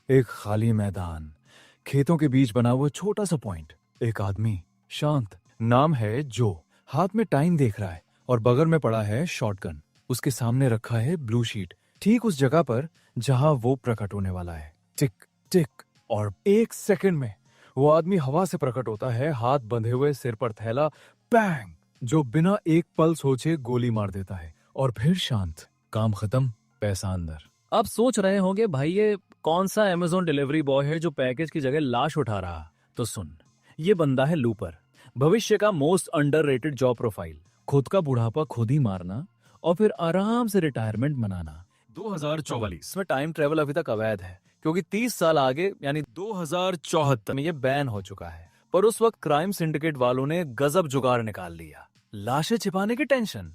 एक खाली मैदान, खेतों के बीच बना हुआ छोटा सा पॉइंट, एक आदमी शांत, नाम है जो, हाथ में टाइम देख रहा है और बगल में पड़ा है शॉटगन। उसके सामने रखा है ब्लू शीट, ठीक उस जगह पर जहां वो प्रकट होने वाला है। टिक टिक, और 1 सेकंड में वो आदमी हवा से प्रकट होता है, हाथ बंधे हुए, सिर पर थैला। बैंग! जो बिना एक पल सोचे गोली मार देता है और फिर शांत। काम खत्म, पैसा अंदर। आप सोच रहे होंगे भाई ये कौन सा अमेज़न डिलीवरी बॉय है जो पैकेज की जगह लाश उठा रहा। तो सुन, ये बंदा है लूपर, भविष्य का मोस्ट अंडररेटेड जॉब प्रोफाइल। खुद का बुढ़ापा खुद ही मारना और फिर आराम से रिटायरमेंट मनाना। 2044 में टाइम ट्रेवल अभी तक अवैध है, क्योंकि 30 साल आगे यानी 2074 में ये बैन हो चुका है। पर उस वक्त क्राइम सिंडिकेट वालों ने गजब जुगाड़ निकाल लिया। लाशें छिपाने की टेंशन,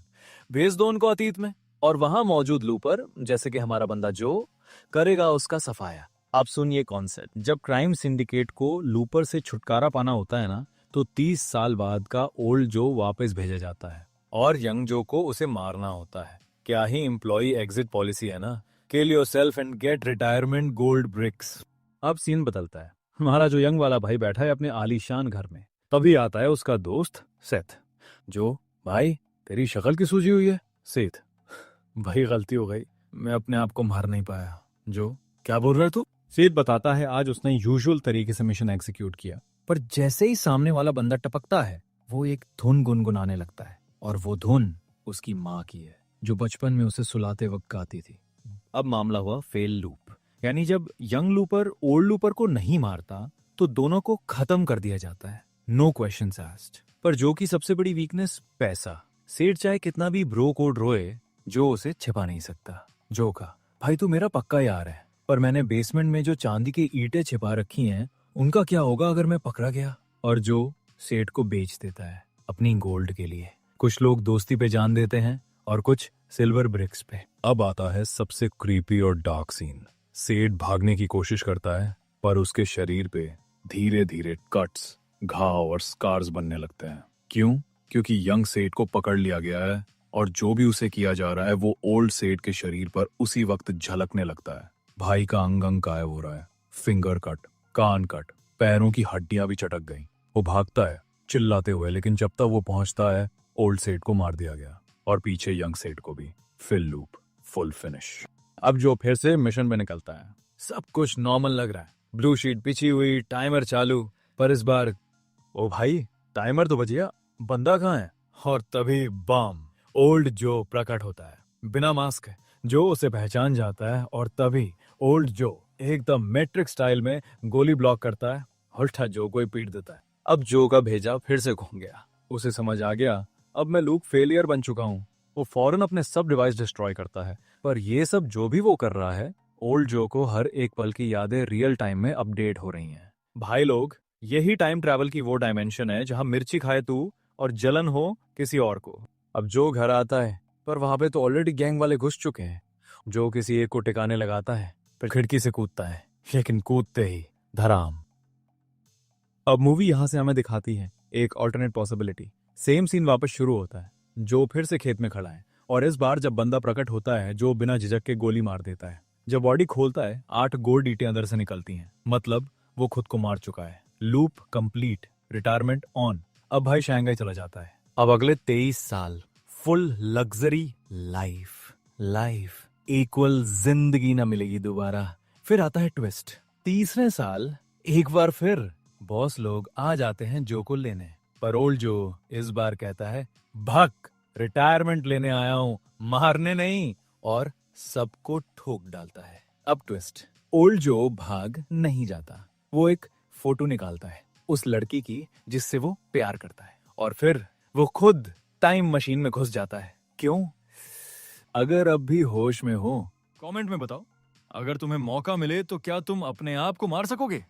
भेज दो उनको अतीत में, और वहां मौजूद लूपर, जैसे कि हमारा बंदा जो, करेगा उसका सफाया। आप सुनिए कॉन्सेप्ट, जब क्राइम सिंडिकेट को लूपर से छुटकारा पाना होता है ना, तो 30 साल बाद का ओल्ड जो वापस भेजा जाता है और यंग जो को उसे मारना होता है। क्या ही एम्प्लॉय एग्जिट पॉलिसी है ना, kill yourself and get retirement gold bricks. अब सीन बदलता है। हमारा जो यंग वाला भाई बैठा है अपने आलीशान घर में, तभी आता है उसका दोस्त सेथ। जो, भाई तेरी शक्ल की सूजी हुई है। सेठ, भाई गलती हो गई, मैं अपने आप को मार नहीं पाया। जो, क्या बोल रहा तू? सेठ बताता है आज उसने यूजुअल तरीके से मिशन एग्जीक्यूट किया, पर जैसे ही सामने वाला बंदा टपकता है, वो एक धुन गुनगुनाने लगता है, और वो धुन उसकी माँ की है, जो बचपन में उसे सुलाते वक्त गाती थी। अब मामला हुआ फेल लूप, यानी जब यंग लूपर ओल्ड लूपर को नहीं मारता तो दोनों को खत्म कर दिया जाता है, नो क्वेश्चंस आस्क्ड। पर जो की सबसे बड़ी वीकनेस, पैसा। सेठ चाहे कितना भी ब्रो कोड रोए, जो उसे छिपा नहीं सकता। जो का, भाई तू मेरा पक्का यार है, पर मैंने बेसमेंट में जो चांदी की ईंटें छिपा रखी हैं, उनका क्या होगा अगर मैं पकड़ा गया? और जो सेठ को बेच देता है अपनी गोल्ड के लिए। कुछ लोग दोस्ती पे जान देते हैं और कुछ सिल्वर ब्रिक्स पे। अब आता है सबसे क्रीपी और डार्क सीन। सेठ भागने की कोशिश करता है, पर उसके शरीर पे धीरे धीरे कट्स, घाव और स्कार्स बनने लगते हैं। क्यों? क्योंकि यंग सेठ को पकड़ लिया गया है, और जो भी उसे किया जा रहा है वो ओल्ड सेठ के शरीर पर उसी वक्त झलकने लगता है। भाई का अंग अंग गायब हो रहा है, फिंगर कट, कान कट, पैरों की हड्डियां भी चटक गईं। वो भागता है चिल्लाते हुए, लेकिन जब तक वो पहुंचता है ओल्ड सेठ को मार दिया गया, और पीछे यंग सेठ को भी। Fill loop, full finish. अब जो फिर से मिशन पे निकलता है। सब कुछ नॉर्मल लग रहा है, ब्लू शीट पिछी हुई, टाइमर चालू, पर इस बार, ओ भाई टाइमर तो बच गया, बंदा कहाँ है? और तभी बम, ओल्ड जो प्रकट होता है, बिना मास्क है। जो उसे पहचान जाता है, और तभी ओल्ड जो एकदम मैट्रिक्स स्टाइल में गोली ब्लॉक करता है, उल्टा जो को ही पीट देता है। अब जो का भेजा फिर से घूम गया। उसे समझ आ गया अब मैं लूप फेलियर बन चुका हूँ। वो फौरन अपने सब डिवाइस डिस्ट्रॉय करता है, पर ये सब जो भी वो कर रहा है, ओल्ड जो को हर एक पल की यादें रियल टाइम में अपडेट हो रही हैं। भाई लोग, यही टाइम ट्रैवल की वो डायमेंशन है जहां मिर्ची खाए तू और जलन हो किसी और को। अब जो घर आता है, पर वहां पे तो ऑलरेडी गैंग वाले घुस चुके हैं। जो किसी एक को टिकाने लगाता है, फिर खिड़की से कूदता है, लेकिन कूदते ही धराम। अब मूवी यहां से हमें दिखाती है एक ऑल्टरनेट पॉसिबिलिटी। सेम सीन वापस शुरू होता है। जो फिर से खेत में खड़ा है, और इस बार जब बंदा प्रकट होता है, जो बिना झिझक के गोली मार देता है। जब बॉडी खोलता है, 8 गोल्ड ईंटें अंदर से निकलती हैं। मतलब वो खुद को मार चुका है। Loop complete, retirement on. अब भाई शंघाई चला जाता है। अब अगले 23 साल full luxury life, life equal जिंदगी ना मिलेगी दोबारा। फिर आता है ट्विस्ट। तीसरे साल एक बार फिर बॉस लोग आ जाते हैं जो को लेने, पर ओल्ड जो इस बार कहता है, भाग, रिटायरमेंट लेने आया हूं, मारने नहीं, और सबको ठोक डालता है। अब ट्विस्ट, ओल्ड जो भाग नहीं जाता। वो एक फोटो निकालता है उस लड़की की जिससे वो प्यार करता है, और फिर वो खुद टाइम मशीन में घुस जाता है। क्यों? अगर अब भी होश में हो, कमेंट में बताओ। अगर तुम्हें मौका मिले तो क्या तुम अपने आप को मार सकोगे?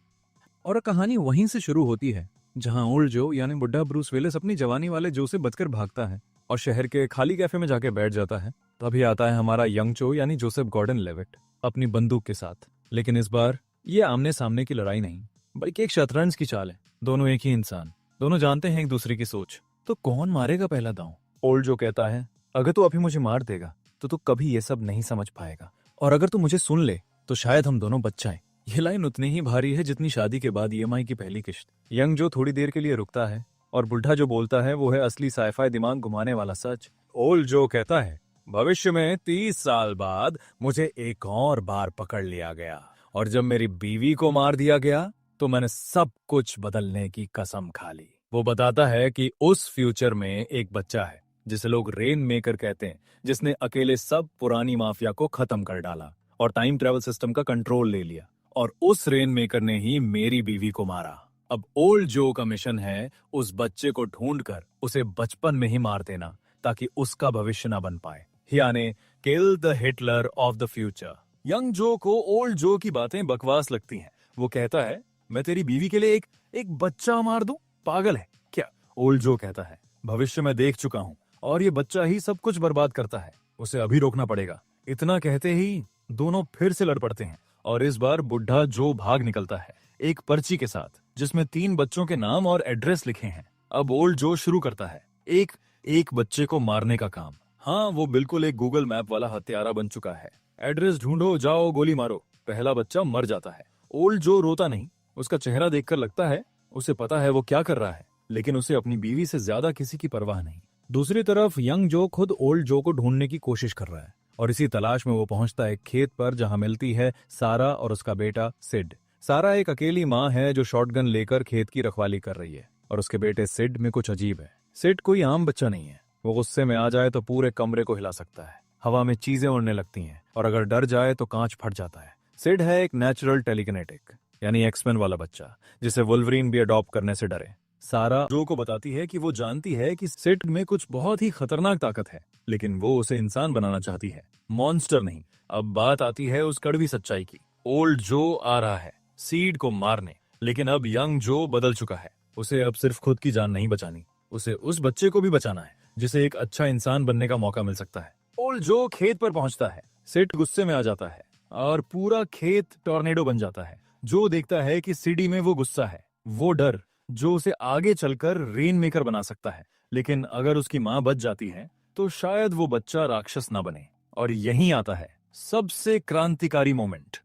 और कहानी वहीं से शुरू होती है, जहां ओल्ड जो यानी बुड्ढा ब्रूस विलिस अपनी जवानी वाले जो से बचकर भागता है और शहर के खाली कैफे में जाके बैठ जाता है। तभी आता है हमारा यंग जो यानी जोसेफ गॉर्डन लेविट अपनी बंदूक के साथ। लेकिन इस बार ये आमने सामने की लड़ाई नहीं, बल्कि एक शतरंज की चाल है। दोनों एक ही इंसान, दोनों जानते हैं एक दूसरे की सोच। तो कौन मारेगा पहला दांव? ओल्ड जो कहता है, अगर तू अभी मुझे मार देगा तो तू कभी ये सब नहीं समझ पाएगा, और अगर तू मुझे सुन ले तो शायद हम दोनों बच जाएं। ये लाइन उतनी ही भारी है जितनी शादी के बाद ईएमआई की पहली किश्त। यंग जो थोड़ी देर के लिए रुकता है और बुढ़ा जो बोलता है वो है असली साइफाई दिमाग घुमाने वाला सच। ओल्ड जो कहता है भविष्य में 30 साल बाद मुझे एक और बार पकड़ लिया गया और जब मेरी बीवी को मार दिया गया तो मैंने सब कुछ बदलने की कसम खा ली। वो बताता है कि उस फ्यूचर में एक बच्चा है जिसे लोग रेन मेकर कहते हैं, जिसने अकेले सब पुरानी माफिया को खत्म कर डाला और टाइम ट्रेवल सिस्टम का कंट्रोल ले लिया, और उस रेन मेकर ने ही मेरी बीवी को मारा। अब ओल्ड जो का मिशन है उस बच्चे को ढूंढकर उसे बचपन में ही मार देना ताकि उसका भविष्य ना बन पाए, यानी kill the Hitler of the future. Young जो को ओल्ड जो की बातें बकवास लगती हैं। वो कहता है मैं तेरी बीवी के लिए एक बच्चा मार दूं, पागल है क्या? ओल्ड जो कहता है भविष्य में देख चुका हूं और ये बच्चा ही सब कुछ बर्बाद करता है, उसे अभी रोकना पड़ेगा। इतना कहते ही दोनों फिर से लड़ पड़ते हैं और इस बार बुढ़ा जो भाग निकलता है एक पर्ची के साथ जिसमें 3 बच्चों के नाम और एड्रेस लिखे हैं। अब ओल्ड जो शुरू करता है एक बच्चे को मारने का काम। हाँ, वो बिल्कुल एक गूगल मैप वाला हत्यारा बन चुका है। एड्रेस ढूंढो, जाओ, गोली मारो। पहला बच्चा मर जाता है। ओल्ड जो रोता नहीं, उसका चेहरा देखकर लगता है उसे पता है वो क्या कर रहा है, लेकिन उसे अपनी बीवी से ज्यादा किसी की परवाह नहीं। दूसरी तरफ यंग जो खुद ओल्ड जो को ढूंढने की कोशिश कर रहा है और इसी तलाश में वो पहुंचता है एक खेत पर जहां मिलती है सारा और उसका बेटा सिड। सारा एक अकेली माँ है जो शॉटगन लेकर खेत की रखवाली कर रही है और उसके बेटे सिड में कुछ अजीब है। सिड कोई आम बच्चा नहीं है। वो गुस्से में आ जाए तो पूरे कमरे को हिला सकता है, हवा में चीजें उड़ने लगती हैं और अगर डर जाए तो कांच फट जाता है। सिड है एक नेचुरल टेलीकिनेटिक यानी एक्समैन वाला बच्चा जिसे वुल्वरीन भी अडॉप्ट करने से डरे। सारा जो को बताती है कि वो जानती है कि सिड में कुछ बहुत ही खतरनाक ताकत है, लेकिन वो उसे इंसान बनाना चाहती है, मॉन्स्टर नहीं। अब बात आती है उस कड़वी सच्चाई की। ओल्ड जो आ रहा है सीड को मारने, लेकिन अब यंग जो बदल चुका है। उसे अब सिर्फ खुद की जान नहीं बचानी, उसे उस बच्चे को भी बचाना है जिसे एक अच्छा इंसान बनने का मौका मिल सकता है। ओल्ड जो खेत पर पहुंचता है। सिड गुस्से में आ जाता है और पूरा खेत टॉर्नेडो बन जाता है। जो देखता है कि सीडी में वो गुस्सा है, वो डर जो उसे आगे चलकर रेन मेकर बना सकता है, लेकिन अगर उसकी मां बच जाती है तो शायद वो बच्चा राक्षस ना बने। और यहीं आता है सबसे क्रांतिकारी मोमेंट।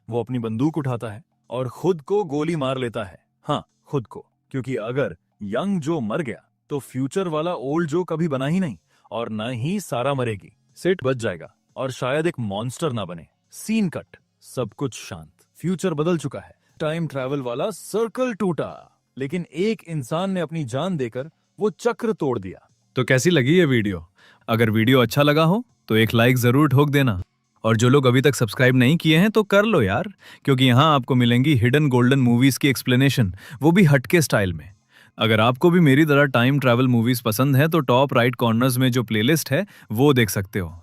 वो अपनी बंदूक उठाता है और खुद को गोली मार लेता है। हाँ, खुद को, क्योंकि अगर यंग जो मर गया तो फ्यूचर वाला ओल्ड जो कभी बना ही नहीं और न ही सारा मरेगी। सिड बच जाएगा और शायद एक मॉन्स्टर ना बने। सीन कट, सब कुछ शांत। फ्यूचर बदल चुका है। टाइम ट्रैवल वाला सर्कल टूटा, लेकिन एक इंसान ने अपनी जान देकर वो चक्र तोड़ दिया। तो कैसी लगी ये वीडियो? अगर वीडियो अच्छा लगा हो तो एक लाइक जरूर ठोक देना, और जो लोग अभी तक सब्सक्राइब नहीं किए हैं तो कर लो यार, क्योंकि यहाँ आपको मिलेंगी हिडन गोल्डन मूवीज की एक्सप्लेनेशन, वो भी हटके स्टाइल में। अगर आपको भी मेरी तरह टाइम ट्रैवल मूवीज पसंद है तो टॉप राइट कॉर्नर्स में जो प्लेलिस्ट है वो देख सकते हो।